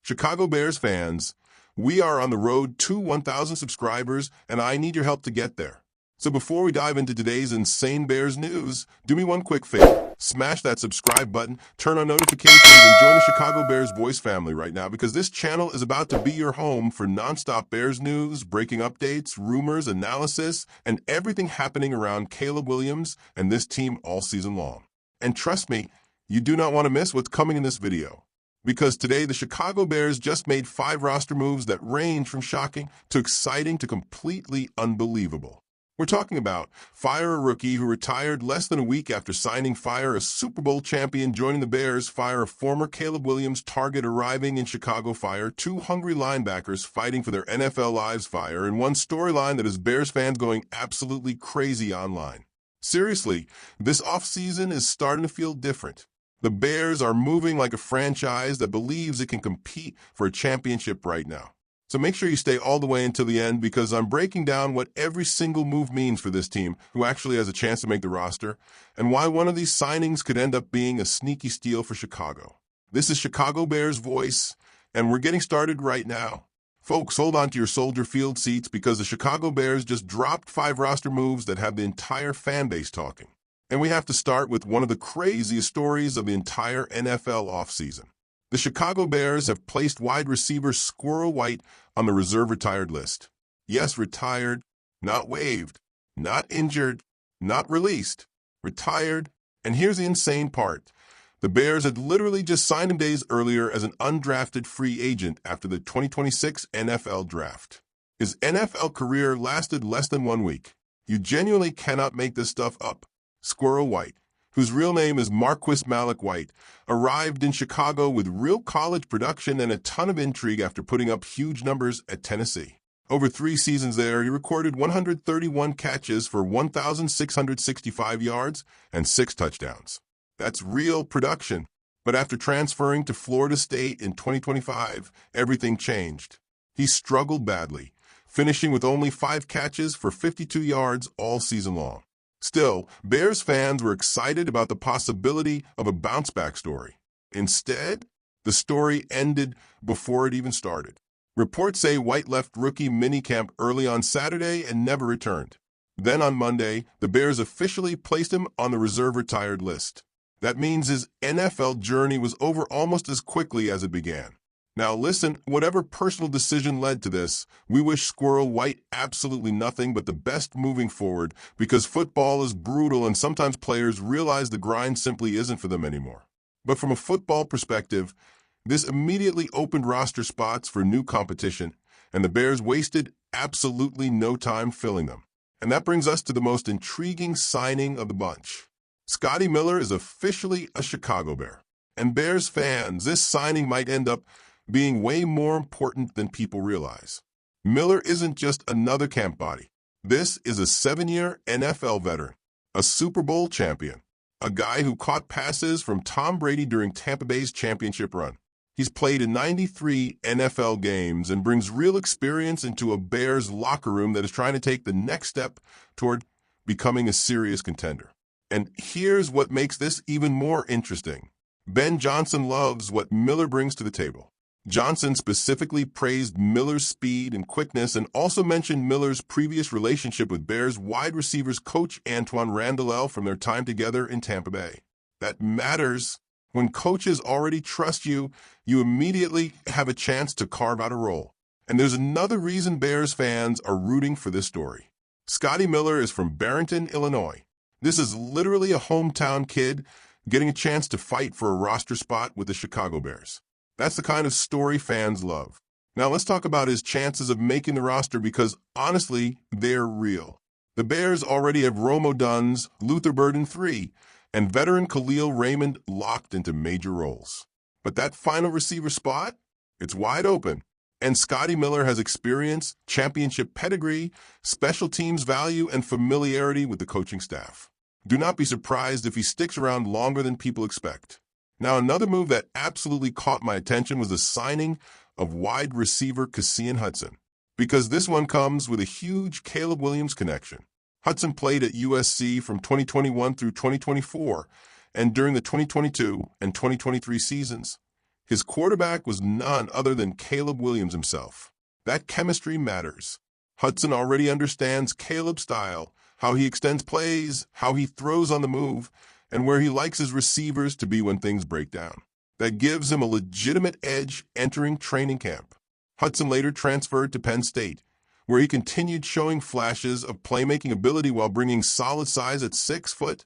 Chicago Bears fans, we are on the road to 1,000 subscribers, and I need your help to get there. So before we dive into today's insane Bears news, do me one quick favor. Smash that subscribe button, turn on notifications, and join the Chicago Bears voice family right now because this channel is about to be your home for nonstop Bears news, breaking updates, rumors, analysis, and everything happening around Caleb Williams and this team all season long. And trust me, you do not want to miss what's coming in this video. Because today, the Chicago Bears just made 5 roster moves that range from shocking to exciting to completely unbelievable. We're talking about fire a rookie who retired less than a week after signing, fire a Super Bowl champion joining the Bears, fire a former Caleb Williams target arriving in Chicago, fire 2 hungry linebackers fighting for their NFL lives, fire, and one storyline that has Bears fans going absolutely crazy online. Seriously, this offseason is starting to feel different. The Bears are moving like a franchise that believes it can compete for a championship right now. So make sure you stay all the way until the end because I'm breaking down what every single move means for this team who actually has a chance to make the roster and why one of these signings could end up being a sneaky steal for Chicago. This is Chicago Bears Voice, and we're getting started right now. Folks, hold on to your Soldier Field seats because the Chicago Bears just dropped 5 roster moves that have the entire fan base talking. And we have to start with one of the craziest stories of the entire NFL offseason. The Chicago Bears have placed wide receiver Squirrel White on the reserve retired list. Yes, retired, not waived, not injured, not released, retired. And here's the insane part. The Bears had literally just signed him days earlier as an undrafted free agent after the 2026 NFL Draft. His NFL career lasted less than 1 week. You genuinely cannot make this stuff up. Squirrel White, whose real name is Marquis Malik White, arrived in Chicago with real college production and a ton of intrigue after putting up huge numbers at Tennessee. Over 3 seasons there, he recorded 131 catches for 1,665 yards and 6 touchdowns. That's real production. But after transferring to Florida State in 2025, everything changed. He struggled badly, finishing with only 5 catches for 52 yards all season long. Still, Bears fans were excited about the possibility of a bounce-back story. Instead, the story ended before it even started. Reports say White left rookie minicamp early on Saturday and never returned. Then on Monday, the Bears officially placed him on the reserve retired list. That means his NFL journey was over almost as quickly as it began. Now listen, whatever personal decision led to this, we wish Squirrel White absolutely nothing but the best moving forward because football is brutal and sometimes players realize the grind simply isn't for them anymore. But from a football perspective, this immediately opened roster spots for new competition, and the Bears wasted absolutely no time filling them. And that brings us to the most intriguing signing of the bunch. Scotty Miller is officially a Chicago Bear. And Bears fans, this signing might end up being way more important than people realize. Miller isn't just another camp body. This is a 7-year NFL veteran, a Super Bowl champion, a guy who caught passes from Tom Brady during Tampa Bay's championship run. He's played in 93 NFL games and brings real experience into a Bears locker room that is trying to take the next step toward becoming a serious contender. And here's what makes this even more interesting. Ben Johnson loves what Miller brings to the table. Johnson specifically praised Miller's speed and quickness and also mentioned Miller's previous relationship with Bears wide receivers coach Antoine Randall from their time together in Tampa Bay. That matters. When coaches already trust you, you immediately have a chance to carve out a role. And there's another reason Bears fans are rooting for this story. Scotty Miller is from Barrington, Illinois. This is literally a hometown kid getting a chance to fight for a roster spot with the Chicago Bears. That's the kind of story fans love. Now let's talk about his chances of making the roster because, honestly, they're real. The Bears already have Rome Odunze, Luther Burden III, and veteran Khalil Raymond locked into major roles. But that final receiver spot? It's wide open. And Scotty Miller has experience, championship pedigree, special teams value, and familiarity with the coaching staff. Do not be surprised if he sticks around longer than people expect. Now, another move that absolutely caught my attention was the signing of wide receiver Cassian Hudson, because this one comes with a huge Caleb Williams connection. Hudson played at USC from 2021 through 2024, and during the 2022 and 2023 seasons, His quarterback was none other than Caleb Williams himself. That chemistry matters. Hudson already understands Caleb's style, how he extends plays, how he throws on the move, and where he likes his receivers to be when things break down. That gives him a legitimate edge entering training camp. Hudson later transferred to Penn State, where he continued showing flashes of playmaking ability while bringing solid size at 6'1"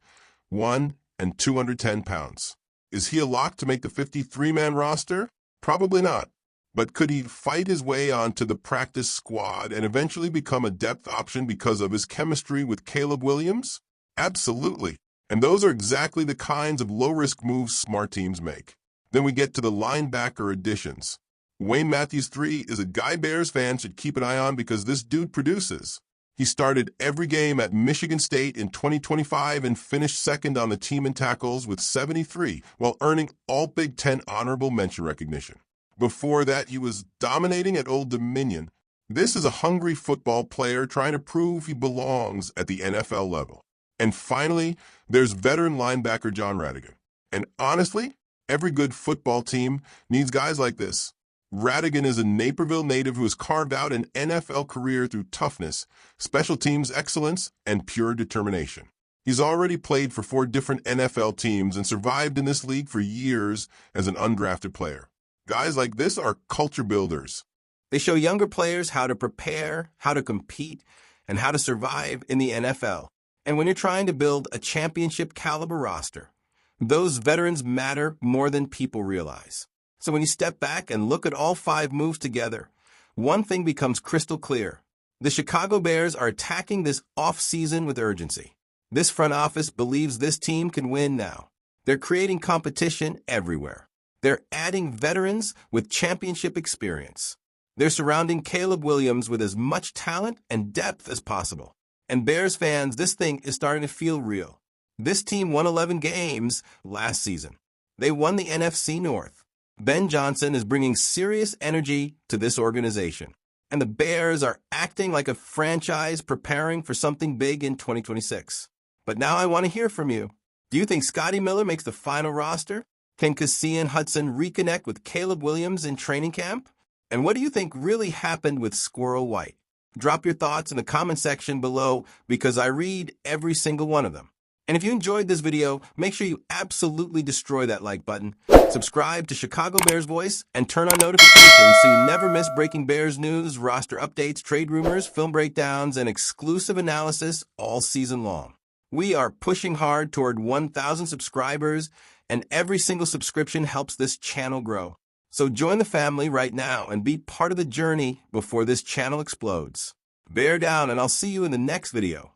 and 210 pounds. Is he a lock to make the 53-man roster? Probably not. But could he fight his way onto the practice squad and eventually become a depth option because of his chemistry with Caleb Williams? Absolutely. And those are exactly the kinds of low-risk moves smart teams make. Then we get to the linebacker additions. Wayne Matthews III is a guy Bears fans should keep an eye on because this dude produces. He started every game at Michigan State in 2025 and finished second on the team in tackles with 73, while earning all Big Ten honorable mention recognition. Before that, he was dominating at Old Dominion. This is a hungry football player trying to prove he belongs at the NFL level. And finally, there's veteran linebacker John Radigan. And honestly, every good football team needs guys like this. Radigan is a Naperville native who has carved out an NFL career through toughness, special teams excellence, and pure determination. He's already played for 4 different NFL teams and survived in this league for years as an undrafted player. Guys like this are culture builders. They show younger players how to prepare, how to compete, and how to survive in the NFL. And when you're trying to build a championship caliber roster, those veterans matter more than people realize. So when you step back and look at all 5 moves together, one thing becomes crystal clear. The Chicago Bears are attacking this offseason with urgency. This front office believes this team can win now. They're creating competition everywhere. They're adding veterans with championship experience. They're surrounding Caleb Williams with as much talent and depth as possible. And Bears fans, this thing is starting to feel real. This team won 11 games last season. They won the NFC North. Ben Johnson is bringing serious energy to this organization. And the Bears are acting like a franchise preparing for something big in 2026. But now I want to hear from you. Do you think Scotty Miller makes the final roster? Can Cassian Hudson reconnect with Caleb Williams in training camp? And what do you think really happened with Squirrel White? Drop your thoughts in the comment section below because I read every single one of them. And if you enjoyed this video, make sure you absolutely destroy that like button, subscribe to Chicago Bears Voice, and turn on notifications so you never miss breaking Bears news, roster updates, trade rumors, film breakdowns, and exclusive analysis all season long. We are pushing hard toward 1,000 subscribers, and every single subscription helps this channel grow. So join the family right now and be part of the journey before this channel explodes. Bear down, and I'll see you in the next video.